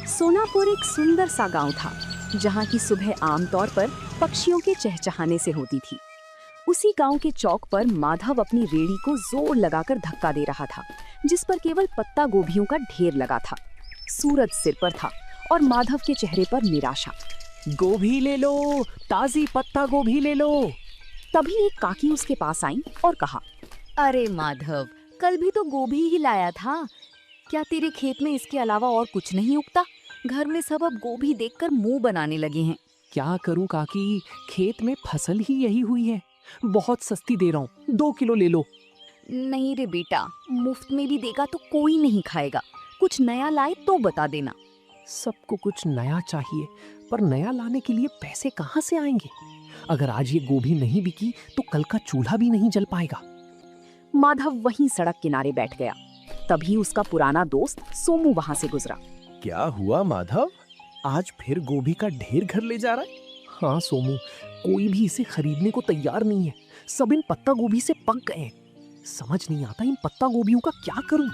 सोनापुर एक सुंदर सा गांव था, जहां की सुबह आमतौर पर पक्षियों के चहचहाने से होती थी। उसी गांव के चौक पर माधव अपनी रेड़ी को जोर लगाकर धक्का दे रहा था, जिस पर केवल पत्ता गोभियों का ढेर लगा था। सूरज सिर पर था और माधव के चेहरे पर निराशा। गोभी ले लो, ताजी पत्ता गोभी ले लो। तभी एक काकी उसके पास आई और कहा, अरे माधव, कल भी तो गोभी ही लाया था। क्या तेरे खेत में इसके अलावा और कुछ नहीं उगता? घर में सब अब गोभी देखकर मुंह बनाने लगे हैं। क्या करूं काकी, खेत में फसल ही यही हुई है। बहुत सस्ती दे रहा हूँ, 2 किलो ले लो। नहीं रे बेटा, मुफ्त में भी देगा तो कोई नहीं खाएगा। कुछ नया लाए तो बता देना। सबको कुछ नया चाहिए, पर नया लाने के लिए पैसे कहाँ से आएंगे? अगर आज ये गोभी नहीं बिकी तो कल का चूल्हा भी नहीं जल पाएगा। माधव वहीं सड़क किनारे बैठ गया। तभी उसका पुराना दोस्त सोमू वहां से गुजरा। क्या हुआ माधव, आज फिर गोभी का ढेर घर ले जा रहा है? हाँ सोमू, कोई भी इसे खरीदने को तैयार नहीं है। सब इन पत्ता गोभी से पक गए हैं। समझ नहीं आता इन पत्ता गोभियों का क्या करूं।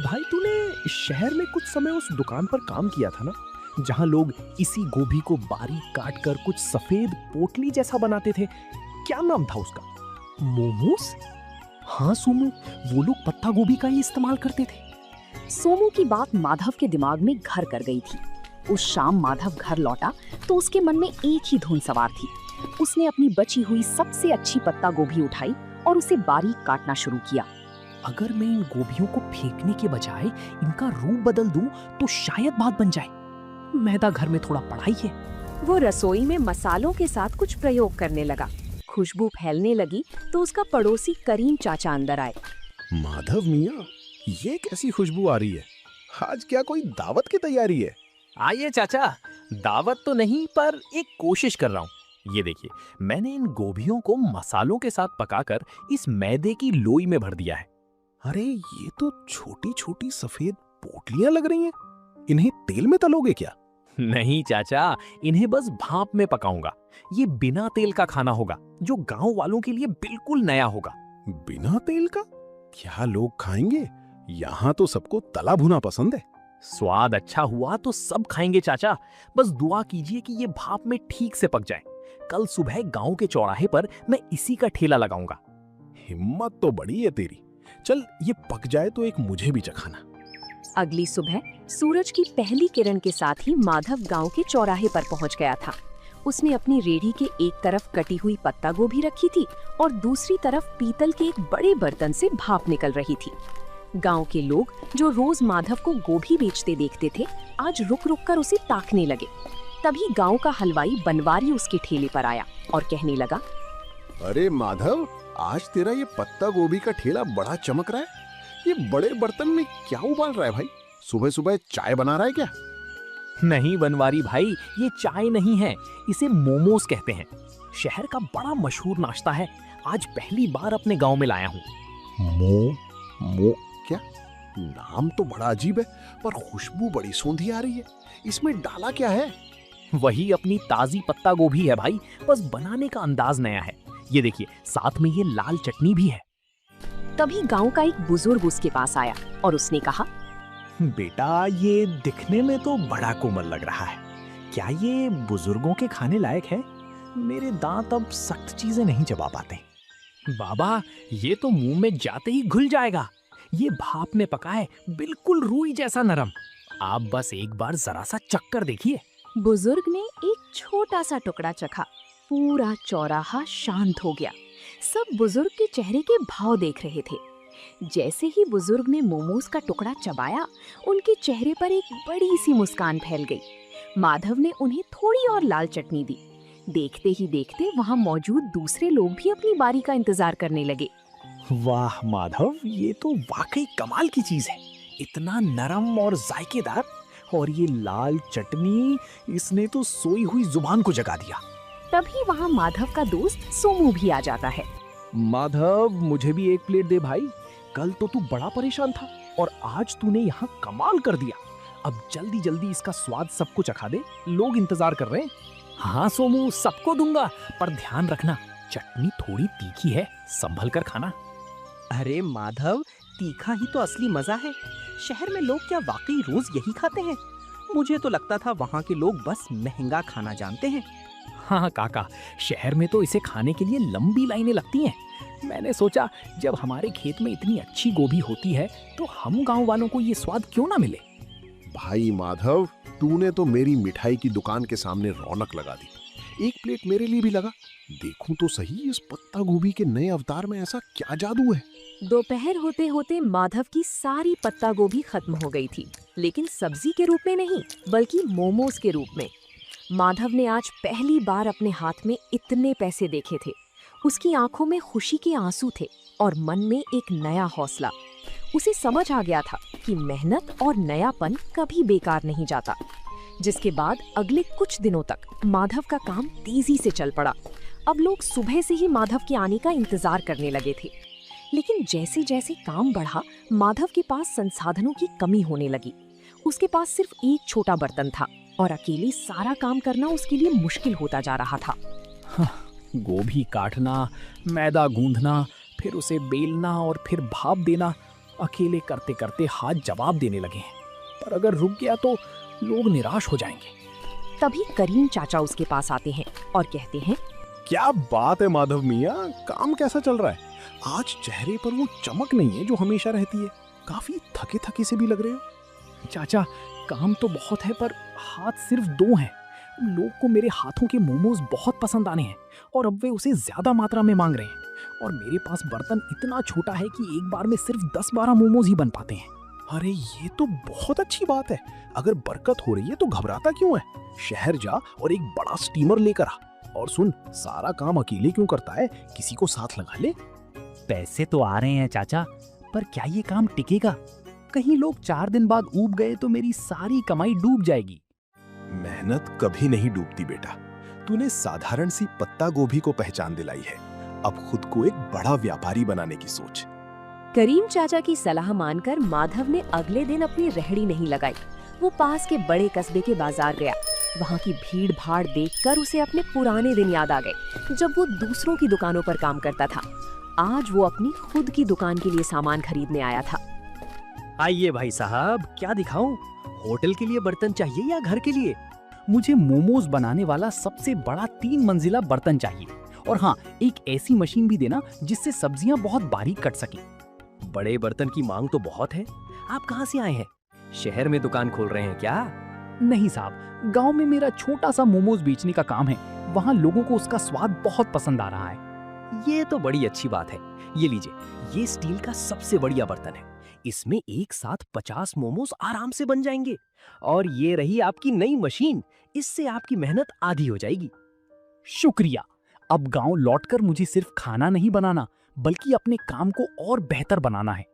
भाई तूने शहर में कुछ समय उस दुकान पर काम किया था ना, जहां लोग इसी गोभी को बारीक काट कर कुछ सफेद पोटली जैसा बनाते थे। क्या नाम था उसका? मोमोस? हाँ सोमू, वो लोग पत्ता गोभी का ही इस्तेमाल करते थे। सोमू की बात माधव के दिमाग में घर कर गई थी। उस शाम माधव घर लौटा तो उसके मन में एक ही धुन सवार थी। उसने अपनी बची हुई सबसे अच्छी पत्ता गोभी उठाई और उसे बारीक काटना शुरू किया। अगर मैं इन गोभियों को फेंकने के बजाय इनका रूप बदल दूं तो शायद बात बन जाए। मैदा घर में थोड़ा पड़ा ही है। वो रसोई में मसालों के साथ कुछ प्रयोग करने लगा। खुशबू फैलने लगी तो उसका पड़ोसी करीम चाचा अंदर आए। माधव मियाँ, ये कैसी खुशबू आ रही है? आज क्या कोई दावत की तैयारी है? आइए चाचा, दावत तो नहीं पर एक कोशिश कर रहा हूँ। ये देखिए, मैंने इन गोभियों को मसालों के साथ पकाकर इस मैदे की लोई में भर दिया है। अरे ये तो छोटी छोटी सफेद पोटलियां लग रही हैं। इन्हें तेल में तलोगे क्या? नहीं चाचा, इन्हें बस भाप में पकाऊंगा। ये बिना तेल का खाना होगा, जो गांव वालों के लिए बिल्कुल नया होगा। बिना तेल का? क्या लोग खाएंगे? यहाँ तो सबको तला भुना पसंद है। स्वाद अच्छा हुआ तो सब खाएंगे चाचा। बस दुआ कीजिए कि ये भाप में ठीक से पक जाए। कल सुबह गांव के चौराहे पर मैं इसी का ठेला लगाऊंगा। हिम्मत तो बड़ी है तेरी। चल ये पक जाए तो एक मुझे भी चखाना। अगली सुबह सूरज की पहली किरण के साथ ही माधव गांव के चौराहे पर पहुंच गया था। उसने अपनी रेड़ी के एक तरफ कटी हुई पत्ता गोभी रखी थी और दूसरी तरफ पीतल के एक बड़े बर्तन से भाप निकल रही थी। गांव के लोग जो रोज माधव को गोभी बेचते देखते थे, आज रुक रुक कर उसे ताकने लगे। तभी गांव का हलवाई बनवारी उसके ठेले पर आया और कहने लगा, अरे माधव, आज तेरा ये पत्ता गोभी का ठेला बड़ा चमक रहा है। ये बड़े बर्तन में क्या उबाल रहा है भाई? सुबह सुबह चाय बना रहा है क्या? नहीं बनवारी भाई, ये चाय नहीं है, इसे मोमोस कहते हैं। शहर का बड़ा मशहूर नाश्ता है। आज पहली बार अपने गांव में लाया हूँ। मो क्या? नाम तो बड़ा अजीब है, पर खुशबू बड़ी सौंधी आ रही है। इसमें डाला क्या है? वही अपनी ताजी पत्ता गोभी है भाई, बस बनाने का अंदाज नया है। ये देखिए, साथ में ये लाल चटनी भी है। तभी गांव का एक बुजुर्ग उसके पास आया और उसने कहा, बेटा, ये दिखने में तो बड़ा कोमल लग रहा है। क्या ये बुजुर्गों के खाने लायक है? मेरे दांत अब सख्त चीजें नहीं चबा पाते। बाबा, ये तो मुंह में जाते ही घुल जाएगा। ये भाप में पका है, बिल्कुल रूई जैसा नरम। आप बस एक बार जरा सा चक्कर देखिए। बुजुर्ग ने एक छोटा सा टुकड़ा चखा। पूरा चौराहा शांत हो गया। सब बुजुर्ग के चेहरे के भाव देख रहे थे। जैसे ही बुजुर्ग ने मोमोज का टुकड़ा चबाया, उनके चेहरे पर एक बड़ी सी मुस्कान फैल गई। माधव ने उन्हें थोड़ी और लाल चटनी दी। देखते ही देखते वहां मौजूद दूसरे लोग भी अपनी बारी का इंतजार करने लगे। वाह माधव, ये तो वाकई कमाल की चीज है। इतना नरम और जायकेदार, और ये लाल चटनी, इसने तो सोई हुई जुबान को जगा दिया। तभी वहां माधव का दोस्त सोमू भी आ जाता है। माधव, मुझे भी एक प्लेट दे भाई। कल तो तू बड़ा परेशान था और आज तूने यहाँ कमाल कर दिया। अब जल्दी जल्दी इसका स्वाद सबको चखा दे, लोग इंतजार कर रहे हैं। हाँ सोमू, सबको दूंगा, पर ध्यान रखना चटनी थोड़ी तीखी है, संभल कर खाना। अरे माधव, तीखा ही तो असली मजा है। शहर में लोग क्या वाकई रोज यही खाते हैं? मुझे तो लगता था वहाँ के लोग बस महंगा खाना जानते हैं। हाँ काका, शहर में तो इसे खाने के लिए लंबी लाइनें लगती हैं। मैंने सोचा जब हमारे खेत में इतनी अच्छी गोभी होती है तो हम गांव वालों को ये स्वाद क्यों ना मिले। भाई माधव, तूने तो मेरी मिठाई की दुकान के सामने रौनक लगा दी। एक प्लेट मेरे लिए भी लगा। देखूं तो सही, इस पत्ता गोभी के नए अवतार में ऐसा क्या जादू है। दोपहर होते होते माधव की सारी पत्ता गोभी खत्म हो गई थी, लेकिन सब्जी के रूप में नहीं बल्कि मोमोज के रूप में। माधव ने आज पहली बार अपने हाथ में इतने पैसे देखे थे। उसकी आंखों में खुशी के आंसू थे और मन में एक नया हौसला। उसे समझ आ गया था कि मेहनत और नयापन कभी बेकार नहीं जाता। जिसके बाद अगले कुछ दिनों तक माधव का काम तेजी से चल पड़ा। अब लोग सुबह से ही माधव के आने का इंतजार करने लगे थे। लेकिन जैसे जैसे काम बढ़ा, माधव के पास संसाधनों की कमी होने लगी। उसके पास सिर्फ एक छोटा बर्तन था और अकेले सारा काम करना उसके लिए मुश्किल होता जा रहा था। गोभी काटना, मैदा गूंथना, फिर उसे बेलना और फिर भाप देना, अकेले करते करते हाथ जवाब देने लगे हैं। पर अगर रुक गया तो लोग निराश हो जाएंगे। तभी करीम चाचा उसके पास आते हैं और कहते हैं, क्या बात है माधव मियाँ, काम कैसा चल रहा है? आज चेहरे पर वो चमक नहीं है जो हमेशा रहती है। काफी थके थके से भी लग रहे हो। चाचा, काम तो बहुत है पर हाथ सिर्फ 2 हैं। लोग को मेरे हाथों के मोमोज बहुत पसंद आने हैं और अब वे उसे ज्यादा मात्रा में मांग रहे हैं। और मेरे पास बर्तन इतना छोटा है कि एक बार में सिर्फ 10-12 मोमोज ही बन पाते हैं। अरे ये तो बहुत अच्छी बात है। अगर बरकत हो रही है तो घबराता क्यों है? शहर जा और एक बड़ा स्टीमर लेकर आ। और सुन, सारा काम अकेले क्यों करता है, किसी को साथ लगा ले। पैसे तो आ रहे हैं चाचा, पर क्या ये काम टिकेगा? कहीं लोग 4 दिन बाद ऊब गए तो मेरी सारी कमाई डूब जाएगी। मेहनत कभी नहीं डूबती बेटा। तूने साधारण सी पत्ता गोभी को पहचान दिलाई है। अब खुद को एक बड़ा व्यापारी बनाने की सोच। करीम चाचा की सलाह मानकर माधव ने अगले दिन अपनी रेहड़ी नहीं लगाई। वो पास के बड़े कस्बे के बाजार गया। वहाँ की भीड़ भाड़ देखकर उसे अपने पुराने दिन याद आ गए, जब वो दूसरों की दुकानों पर काम करता था। आज वो अपनी खुद की दुकान के लिए सामान खरीदने आया था। आइए भाई साहब, क्या दिखाऊं? होटल के लिए बर्तन चाहिए या घर के लिए? मुझे मोमोज बनाने वाला सबसे बड़ा 3 मंजिला बर्तन चाहिए। और हाँ, एक ऐसी मशीन भी देना जिससे सब्जियां बहुत बारीक कट सकें। बड़े बर्तन की मांग तो बहुत है। आप कहाँ से आए हैं? शहर में दुकान खोल रहे हैं क्या? नहीं साहब, गांव में मेरा छोटा सा मोमोज बेचने का काम है। वहाँ लोगों को उसका स्वाद बहुत पसंद आ रहा है। ये तो बड़ी अच्छी बात है। ये लीजिए, ये स्टील का सबसे बढ़िया बर्तन है। इसमें एक साथ 50 मोमोज आराम से बन जाएंगे। और ये रही आपकी नई मशीन, इससे आपकी मेहनत आधी हो जाएगी। शुक्रिया। अब गांव लौटकर मुझे सिर्फ खाना नहीं बनाना, बल्कि अपने काम को और बेहतर बनाना है।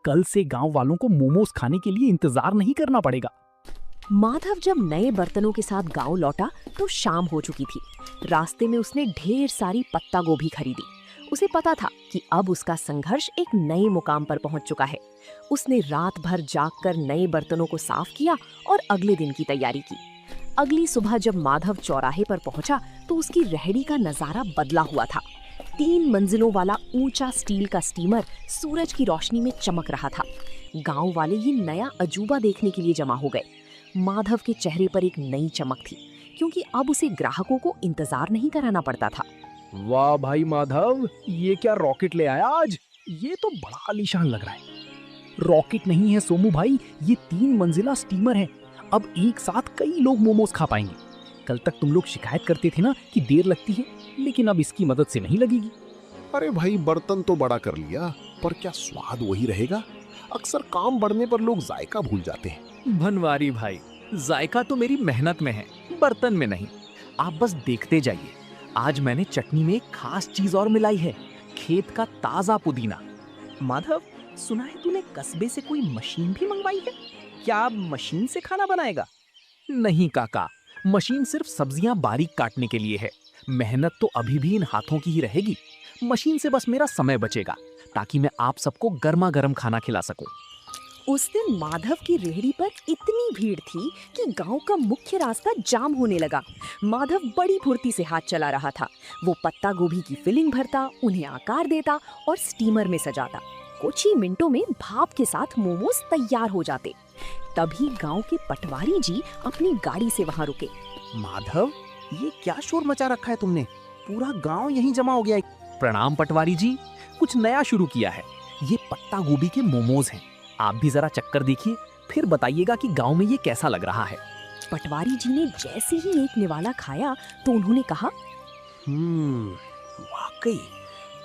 कल से गांव वालों को मोमोज खाने के लिए इंतजार नहीं करना पड़ेगा। माधव जब नए बर्तनों के साथ गांव लौटा तो शाम हो चुकी थी। रास्ते में उसने ढेर सारी पत्ता गोभी खरीदी। उसे पता था कि अब उसका संघर्ष एक नए मुकाम पर पहुंच चुका है। उसने रात भर जागकर नए बर्तनों को साफ किया और अगले दिन की तैयारी की। अगली सुबह जब माधव चौराहे पर पहुंचा तो उसकी रेहड़ी का नजारा बदला हुआ था। 3 मंजिलों वाला ऊंचा स्टील का स्टीमर सूरज की रोशनी में चमक रहा था। गांव वाले ये नया अजूबा देखने के लिए जमा हो गए। माधव के चेहरे पर एक नई चमक थी, क्योंकि अब उसे ग्राहकों को इंतजार नहीं कराना पड़ता था। वाह भाई माधव, ये क्या रॉकेट ले आया आज? ये तो बड़ा आलीशान लग रहा है। रॉकेट नहीं है सोमू भाई, ये 3 मंजिला स्टीमर है। अब एक साथ कई लोग मोमोज खा पाएंगे। कल तक तुम लोग शिकायत करते थे ना कि देर लगती है, लेकिन अब इसकी मदद से नहीं लगेगी। अरे भाई, बर्तन तो बड़ा कर लिया, पर क्या स्वाद वही रहेगा? अक्सर काम बढ़ने पर लोग जायका भूल जाते हैं। बनवारी भाई, जायका तो मेरी मेहनत में है, बर्तन में नहीं। आप बस देखते जाइए। आज मैंने चटनी में एक खास चीज और मिलाई है, खेत का ताजा पुदीना। माधव, सुना है तूने कस्बे से कोई मशीन भी मंगवाई है? क्या अब मशीन से खाना बनाएगा? नहीं काका, मशीन सिर्फ सब्जियां बारीक काटने के लिए है। मेहनत तो अभी भी इन हाथों की ही रहेगी। मशीन से बस मेरा समय बचेगा, ताकि मैं आप सबको गर्मा गर्म खाना खिला सकूं। उस दिन माधव की रेहड़ी पर इतनी भीड़ थी कि गांव का मुख्य रास्ता जाम होने लगा। माधव बड़ी फुर्ती से हाथ चला रहा था। वो पत्ता गोभी की फिलिंग भरता, उन्हें आकार देता और स्टीमर में सजाता। कुछ ही मिनटों में भाप के साथ मोमोज तैयार हो जाते। तभी गांव के पटवारी जी अपनी गाड़ी से वहां रुके। माधव, ये क्या शोर मचा रखा है तुमने? पूरा गांव यहीं जमा हो गया है। प्रणाम पटवारी जी, कुछ नया शुरू किया है। ये पत्ता गोभी के मोमोज हैं। आप भी जरा चक्कर देखिए, फिर बताइएगा कि गांव में ये कैसा लग रहा है। पटवारी जी ने जैसे ही एक निवाला खाया तो उन्होंने कहा, वाकई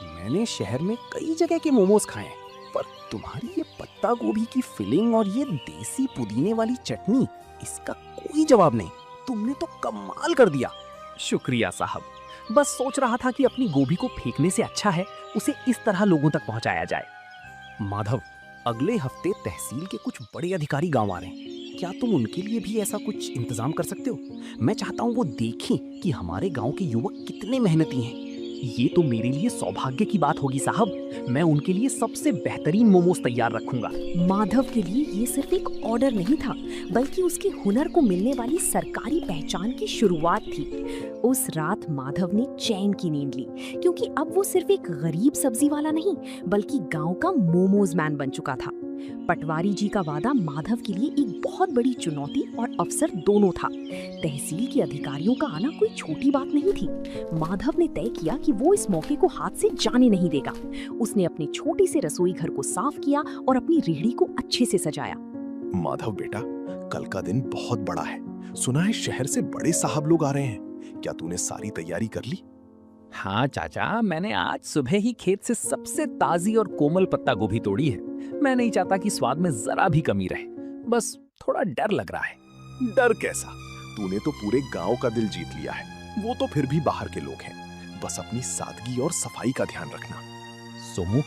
मैंने शहर में कई जगह के मोमोज खाए हैं, पर तुम्हारी ये पत्ता गोभी की फिलिंग और ये देसी पुदीने वाली चटनी, इसका कोई जवाब नहीं। तुमने तो कमाल कर दिया। शुक्रिया साहब, बस सोच रहा था कि अपनी गोभी को फेंकने से अच्छा है उसे इस तरह लोगों तक पहुंचाया जाए। माधव, अगले हफ्ते तहसील के कुछ बड़े अधिकारी गांव आ रहे हैं। क्या तुम उनके लिए भी ऐसा कुछ इंतजाम कर सकते हो? मैं चाहता हूँ वो देखें कि हमारे गांव के युवक कितने मेहनती हैं। ये तो मेरे लिए सौभाग्य की बात होगी साहब। मैं उनके लिए सबसे बेहतरीन मोमोज तैयार रखूंगा। माधव के लिए ये सिर्फ एक ऑर्डर नहीं था, बल्कि उसके हुनर को मिलने वाली सरकारी पहचान की शुरुआत थी। उस रात माधव ने चैन की नींद ली, क्योंकि अब वो सिर्फ एक गरीब सब्जी वाला नहीं, बल्कि गांव का मोमोज मैन बन चुका था। पटवारी जी का वादा माधव के लिए एक बहुत बड़ी चुनौती और अवसर दोनों था। तहसील के अधिकारियों का आना कोई छोटी बात नहीं थी। माधव ने तय किया कि वो इस मौके को हाथ से जाने नहीं देगा। उसने अपनी छोटी से रसोई घर को साफ किया और अपनी रेहड़ी को अच्छे से सजाया। माधव बेटा, कल का दिन बहुत बड़ा है। सुना है शहर से बड़े साहब लोग आ रहे हैं। क्या तूने सारी तैयारी कर ली? हाँ चाचा, मैंने आज सुबह ही खेत से सबसे ताजी और कोमल पत्ता गोभी तोड़ी है। मैं नहीं चाहता कि स्वाद में जरा भी कमी रहे, बस थोड़ा डर लग रहा है। डर कैसा? तूने तो पूरे गांव का दिल जीत लिया है। वो तो फिर भी बाहर के लोग हैं। बस अपनी सादगी और सफाई का ध्यान रखना। सोमू,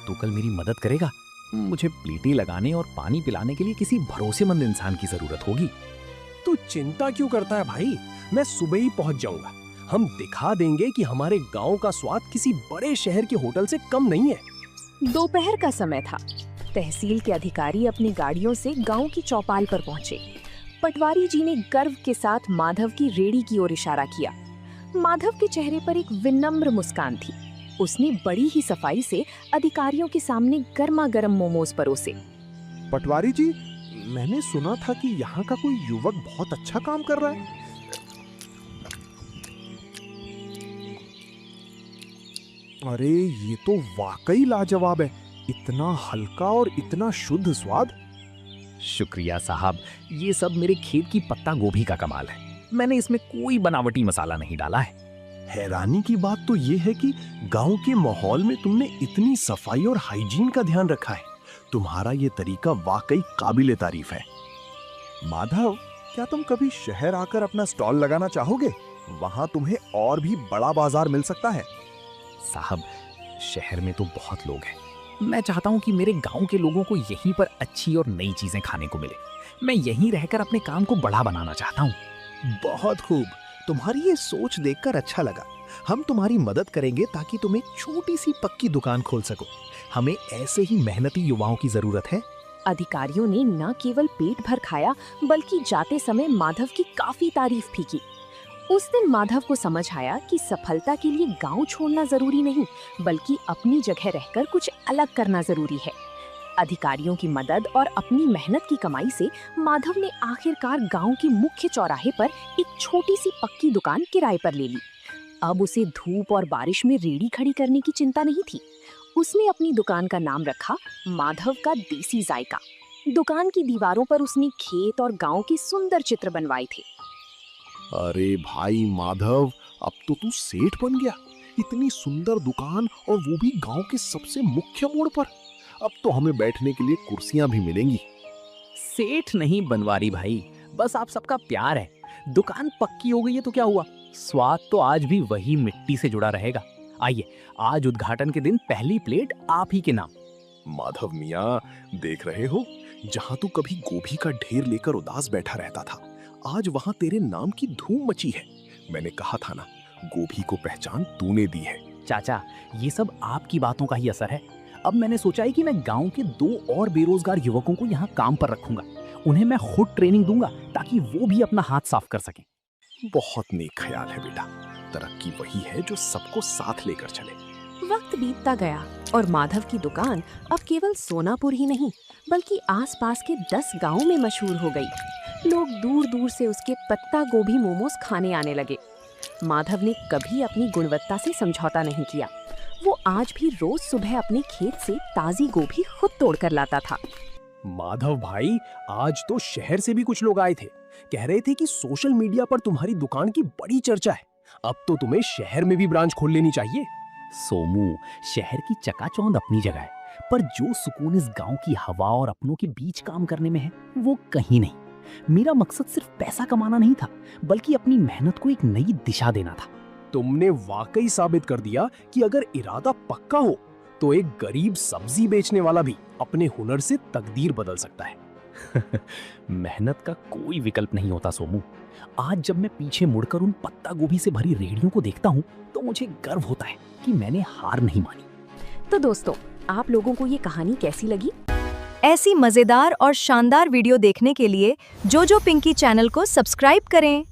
तू कल मेरी मदद करेगा? मुझे प्लेटें लगाने और पानी पिलाने के लिए किसी भरोसेमंद इंसान की जरूरत होगी। तू चिंता क्यों करता है भाई? मैं सुबह ही पहुंच जाऊंगा। हम दिखा देंगे कि हमारे गांव का स्वाद किसी बड़े शहर के होटल से कम नहीं है। दोपहर का समय था। तहसील के अधिकारी अपनी गाड़ियों से गांव की चौपाल पर पहुंचे। पटवारी जी ने गर्व के साथ माधव की रेहड़ी की ओर इशारा किया। माधव के चेहरे पर एक विनम्र मुस्कान थी। उसने बड़ी ही सफाई से अधिकारियों के सामने गर्मा गर्म मोमोज परोसे। पटवारी जी, मैंने सुना था कि यहाँ का कोई युवक बहुत अच्छा काम कर रहा है। अरे ये तो वाकई लाजवाब है। इतना हल्का और इतना शुद्ध स्वाद। शुक्रिया साहब, ये सब मेरे खेत की पत्ता गोभी का कमाल है। मैंने इसमें कोई बनावटी मसाला नहीं डाला है। हैरानी की बात तो ये है कि गांव के माहौल में तुमने इतनी सफाई और हाइजीन का ध्यान रखा है। तुम्हारा ये तरीका वाकई काबिले तारीफ है। माधव, क्या तुम कभी शहर आकर अपना स्टॉल लगाना चाहोगे? वहां तुम्हें और भी बड़ा बाजार मिल सकता है। साहब, शहर में तो बहुत लोग हैं। मैं चाहता हूं कि मेरे गांव के लोगों को यहीं पर अच्छी और नई चीजें खाने को मिले। मैं यहीं रहकर अपने काम को बड़ा बनाना चाहता हूं। बहुत खूब। तुम्हारी ये सोच देखकर अच्छा लगा। हम तुम्हारी मदद करेंगे ताकि तुम एक छोटी सी पक्की दुकान खोल सको। हमें ऐसे ही मेहनती युवाओं की जरूरत है। अधिकारियों ने न केवल पेट भर खाया, बल्कि जाते समय माधव की काफी तारीफ भी की। उस दिन माधव को समझ आया कि सफलता के लिए गांव छोड़ना जरूरी नहीं, बल्कि अपनी जगह रहकर कुछ अलग करना जरूरी है। अधिकारियों की मदद और अपनी मेहनत की कमाई से माधव ने आखिरकार गांव के मुख्य चौराहे पर एक छोटी सी पक्की दुकान किराए पर ले ली। अब उसे धूप और बारिश में रेहड़ी खड़ी करने की चिंता नहीं थी। उसने अपनी दुकान का नाम रखा माधव का देसी जायका। दुकान की दीवारों पर उसने खेत और गांव के सुंदर चित्र बनवाए थे। अरे भाई माधव, अब तो तू सेठ बन गया। इतनी सुंदर दुकान और वो भी गांव के सबसे मुख्य मोड़ पर। अब तो हमें बैठने के लिए कुर्सियां भी मिलेंगी। सेठ नहीं बनवारी भाई, बस आप सबका प्यार है। दुकान पक्की हो गई है तो क्या हुआ, स्वाद तो आज भी वही मिट्टी से जुड़ा रहेगा। आइए, आज उद्घाटन के दिन पहली प्लेट आप ही के नाम। माधव मियाँ, देख रहे हो, जहाँ तू कभी गोभी का ढेर लेकर उदास बैठा रहता था, आज वहाँ तेरे नाम की धूम मची है। मैंने कहा था ना, गोभी को पहचान तूने दी है। चाचा, ये सब आपकी बातों का ही असर है। अब मैंने सोचा है कि मैं गांव के 2 और बेरोजगार युवकों को यहाँ काम पर रखूंगा। उन्हें मैं खुद ट्रेनिंग दूंगा ताकि वो भी अपना हाथ साफ कर सकें। बहुत नेक ख्याल है बेटा। तरक्की वही है जो सबको साथ लेकर चले। वक्त बीतता गया और माधव की दुकान अब केवल सोनापुर ही नहीं बल्कि आसपास के 10 गांवों में मशहूर हो गई। लोग दूर दूर से उसके पत्ता गोभी मोमोज खाने आने लगे। माधव ने कभी अपनी गुणवत्ता से समझौता नहीं किया। वो आज भी रोज सुबह अपने खेत से ताजी गोभी खुद तोड़कर लाता था। माधव भाई, आज तो शहर से भी कुछ लोग आए थे। कह रहे थे कि सोशल मीडिया पर तुम्हारी दुकान की बड़ी चर्चा है। अब तो तुम्हें शहर में भी ब्रांच खोल लेनी चाहिए। सोमू, शहर की चकाचौंध अपनी जगह है, पर जो सुकून इस गांव की हवा और अपनों के बीच काम करने में है, वो कहीं नहीं। मेरा मकसद सिर्फ पैसा कमाना नहीं था, बल्कि अपनी मेहनत को एक नई दिशा देना था। तुमने वाकई साबित कर दिया कि अगर इरादा पक्का हो तो एक गरीब सब्जी बेचने वाला भी अपने हुनर से तकदीर बदल सकता है। मेहनत का कोई विकल्प नहीं होता सोमू। आज जब मैं पीछे मुड़कर उन पत्ता गोभी से भरी रेहड़ियों को देखता हूँ तो मुझे गर्व होता है कि मैंने हार नहीं मानी। तो दोस्तों, आप लोगों को ये कहानी कैसी लगी? ऐसी मजेदार और शानदार वीडियो देखने के लिए जो पिंकी चैनल को सब्सक्राइब करें।